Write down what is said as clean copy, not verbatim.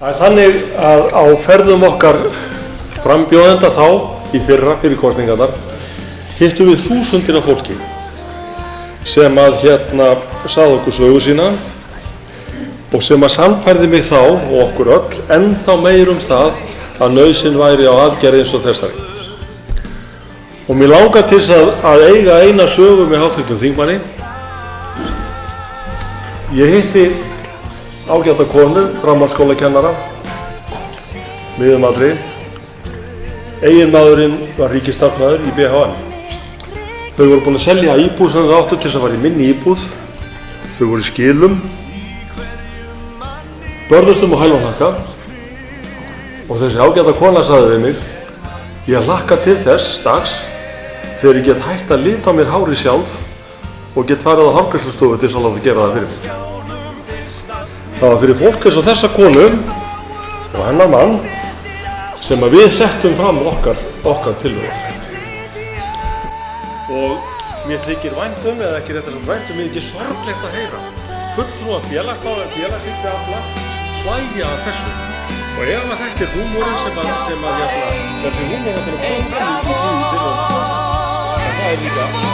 Það er þannig að á ferðum okkar frambjóðenda þá í fyrra fyrir kosningarnar hittum við þúsundir af fólki sem að sagði okkur sögu sína og sem að sannfærði mig þá og okkur öll ennþá meir það að nauðsyn væri á aðgerð eins og þessari. Og mér langar til að eiga eina sögu með háttvirtum þingmanni. Ég hitti ágæta konu, framhaldsskólakennara, miðjumaldri. Eiginmaðurinn var ríkisstarfsmaður í BHM. Þau voru búin að selja íbúð sem þau áttu til þess að fara í minni íbúð. Þau voru í skilum, börðustum og hælvanhakka. Og þessi ágæta kona sagði við mig, ég hlakka til þess dags þegar ég get hægt að lita á mér hárið sjálf og get farið á hárgreiðslustofu til þess að láta gera það fyrir mig. Það var fyrir fólk eins og þessa konu og hennar mann sem að við settum fram okkar tillögur. Og mér þykir vænt eða ekki réttar vænt mér ekki sorglegt að heyra fulltrúa félagshyggju afla hlæja að þessu. Og ef að þetta er húmórinn sem að þessi húmór að það er að koma fram í tillögum, það er líka